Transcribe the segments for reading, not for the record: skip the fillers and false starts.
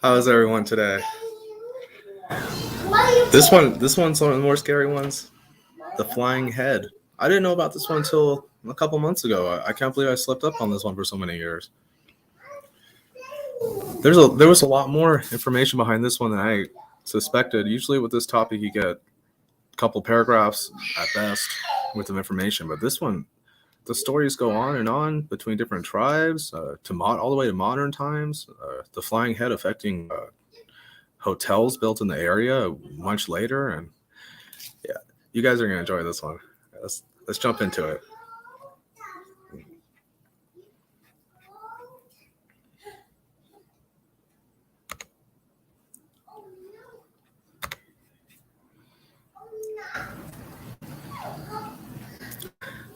How is everyone today? This one's one of the more scary ones. The flying head. I didn't know about this one until a couple months ago. I can't believe I slept up on this one for so many years. There was a lot more information behind this one than I suspected. Usually with this topic, you get a couple paragraphs at best with some information, but this one, the stories go on and on between different tribes all the way to modern times. The flying head affecting hotels built in the area much later, and yeah, you guys are gonna enjoy this one. Let's jump into it.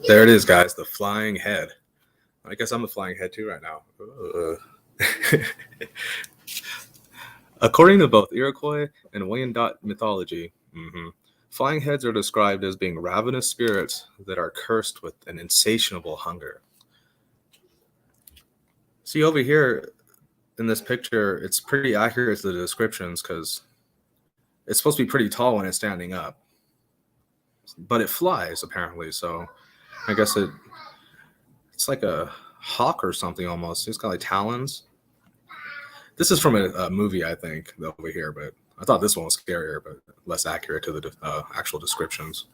There it is, guys. The flying head. I guess I'm a flying head too right now. According to both Iroquois and Wyandot mythology, flying heads are described as being ravenous spirits that are cursed with an insatiable hunger. See, over here in this picture, it's pretty accurate to the descriptions because it's supposed to be pretty tall when it's standing up. But it flies, apparently, so I guess it's like a hawk or something almost. It's got like talons. This is from a movie, I think, over here, but I thought this one was scarier, but less accurate to the actual descriptions.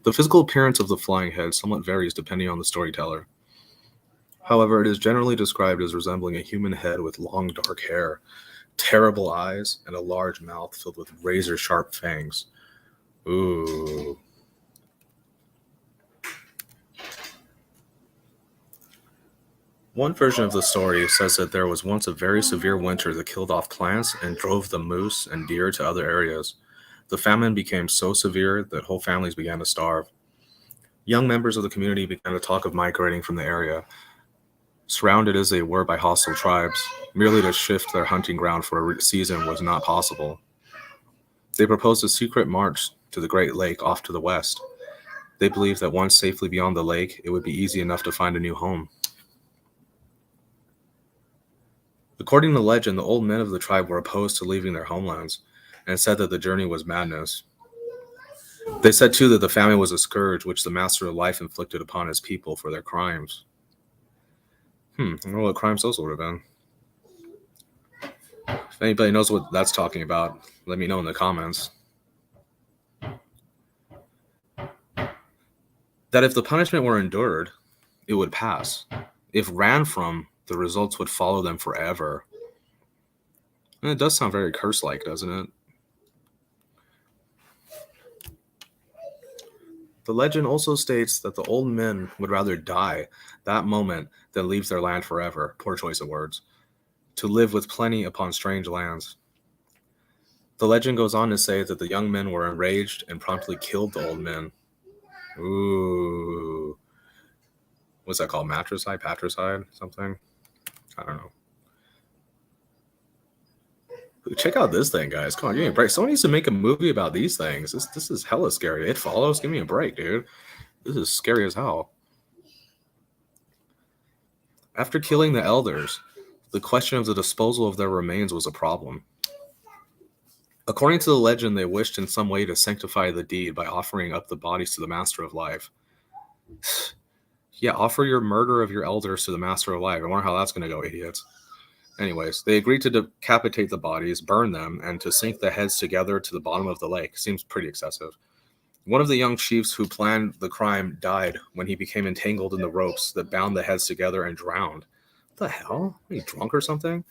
The physical appearance of the flying head somewhat varies depending on the storyteller. However, it is generally described as resembling a human head with long dark hair, terrible eyes, and a large mouth filled with razor-sharp fangs. Ooh. One version of the story says that there was once a very severe winter that killed off plants and drove the moose and deer to other areas. The famine became so severe that whole families began to starve. Young members of the community began to talk of migrating from the area, surrounded as they were by hostile tribes. Merely to shift their hunting ground for a season was not possible. They proposed a secret march to the Great Lake off to the west. They believed that once safely beyond the lake, it would be easy enough to find a new home. According to legend, the old men of the tribe were opposed to leaving their homelands and said that the journey was madness. They said, too, that the famine was a scourge which the Master of Life inflicted upon his people for their crimes. I don't know what crimes those would have been. If anybody knows what that's talking about, let me know in the comments. That if the punishment were endured, it would pass. If ran from, the results would follow them forever. And it does sound very curse-like, doesn't it? The legend also states that the old men would rather die that moment than leave their land forever, poor choice of words, to live with plenty upon strange lands. The legend goes on to say that the young men were enraged and promptly killed the old men. Ooh. What's that called? Matricide? Patricide? Something? I don't know. Check out this thing, guys. Come on, give me a break. Someone needs to make a movie about these things. This is hella scary. It Follows. Give me a break, dude. This is scary as hell. After killing the elders, the question of the disposal of their remains was a problem. According to the legend, they wished in some way to sanctify the deed by offering up the bodies to the Master of Life. Yeah, offer your murder of your elders to the Master of Life. I wonder how that's going to go, idiots. Anyways, they agreed to decapitate the bodies, burn them, and to sink the heads together to the bottom of the lake. Seems pretty excessive. One of the young chiefs who planned the crime died when he became entangled in the ropes that bound the heads together and drowned. What the hell? Are you drunk or something?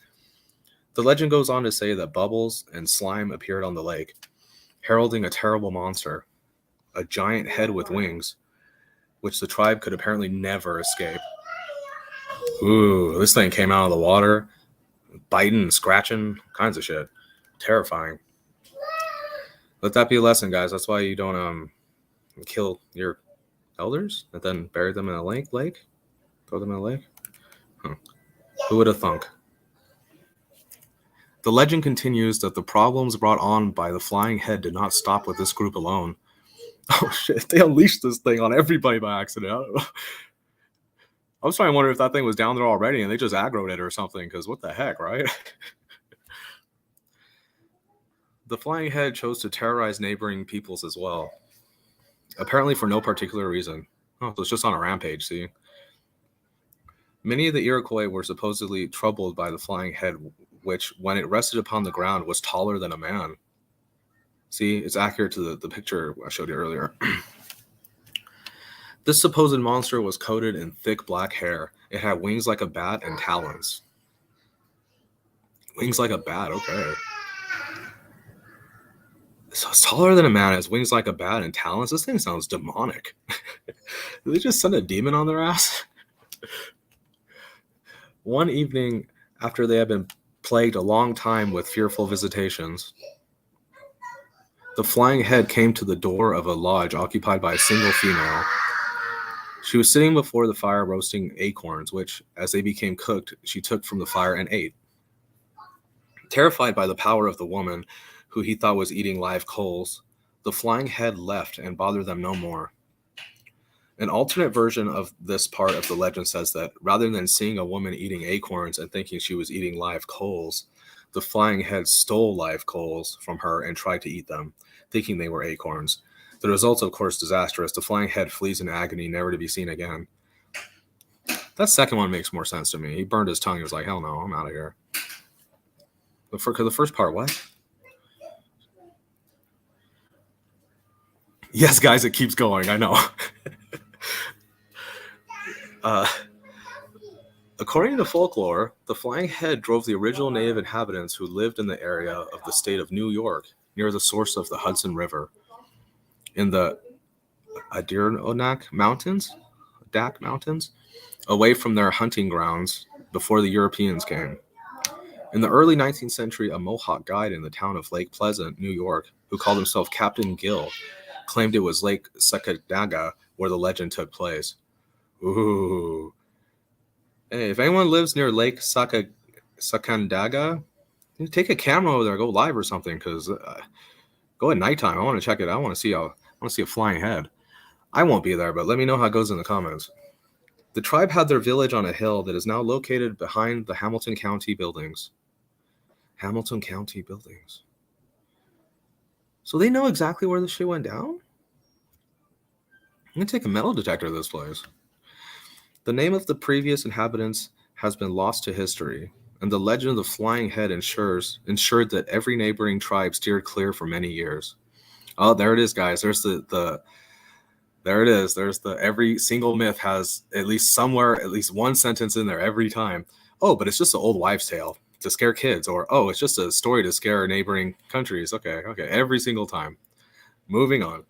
The legend goes on to say that bubbles and slime appeared on the lake, heralding a terrible monster, a giant head with wings, which the tribe could apparently never escape. Ooh, this thing came out of the water, biting and scratching, kinds of shit. Terrifying. Let that be a lesson, guys. That's why you don't kill your elders and then bury them in a lake. Throw them in a lake. Who would have thunk? The legend continues that the problems brought on by the flying head did not stop with this group alone. Oh shit, they unleashed this thing on everybody by accident. I was trying to wonder if that thing was down there already and they just aggroed it or something, because what the heck, right? The flying head chose to terrorize neighboring peoples as well, apparently for no particular reason. Oh, so it's just on a rampage, see? Many of the Iroquois were supposedly troubled by the flying head, which, when it rested upon the ground, was taller than a man. See, it's accurate to the picture I showed you earlier. This supposed monster was coated in thick black hair. It had wings like a bat and talons. Wings like a bat, okay. So it's taller than a man, has wings like a bat and talons. This thing sounds demonic. Did they just send a demon on their ass? One evening, after they had been plagued a long time with fearful visitations, the flying head came to the door of a lodge occupied by a single female. She was sitting before the fire roasting acorns, which, as they became cooked, she took from the fire and ate. Terrified by the power of the woman, who he thought was eating live coals, the flying head left and bothered them no more. An alternate version of this part of the legend says that rather than seeing a woman eating acorns and thinking she was eating live coals, the flying head stole live coals from her and tried to eat them, thinking they were acorns. The results, of course, disastrous. The flying head flees in agony, never to be seen again. That second one makes more sense to me. He burned his tongue. He was like, hell no, I'm out of here. But for the first part, what? Yes, guys, it keeps going. I know. According to folklore, the flying head drove the original native inhabitants who lived in the area of the state of New York, near the source of the Hudson River, in the Adirondack Mountains, away from their hunting grounds before the Europeans came. In the early 19th century, a Mohawk guide in the town of Lake Pleasant, New York, who called himself Captain Gill, claimed it was Lake Sakadaga where the legend took place. Ooh. Hey, if anyone lives near Lake Sacandaga, take a camera over there, go live or something, because go at nighttime. I want to check it. I want to see a flying head. I won't be there, but let me know how it goes in the comments. The tribe had their village on a hill that is now located behind the Hamilton County buildings. Hamilton County buildings. So they know exactly where the shit went down? I'm going to take a metal detector to this place. The name of the previous inhabitants has been lost to history, and the legend of the flying head ensured that every neighboring tribe steered clear for many years. Oh, there it is, guys. There's there it is. There's every single myth has at least somewhere, at least one sentence in there every time. Oh, but it's just an old wives' tale to scare kids, or oh, it's just a story to scare neighboring countries. Okay, every single time. Moving on.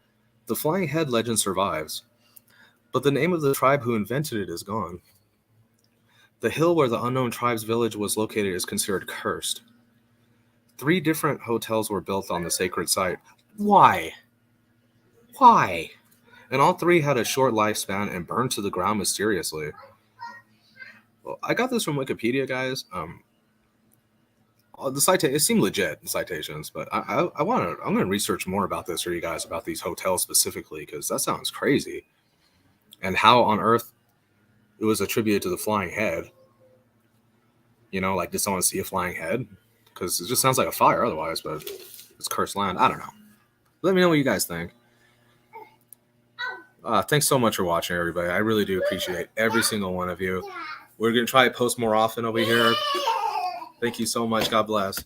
The flying head legend survives, but the name of the tribe who invented it is gone. The hill where the unknown tribe's village was located is considered cursed. 3 different hotels were built on the sacred site. Why? And all 3 had a short lifespan and burned to the ground mysteriously. Well, I got this from Wikipedia, guys. It seemed legit, the citations, but I'm going to research more about this for you guys, about these hotels specifically, because that sounds crazy. And how on earth it was attributed to the flying head. You know, like, did someone see a flying head? Because it just sounds like a fire otherwise, but it's cursed land. I don't know. Let me know what you guys think. Thanks so much for watching, everybody. I really do appreciate every single one of you. We're going to try to post more often over here. Thank you so much. God bless.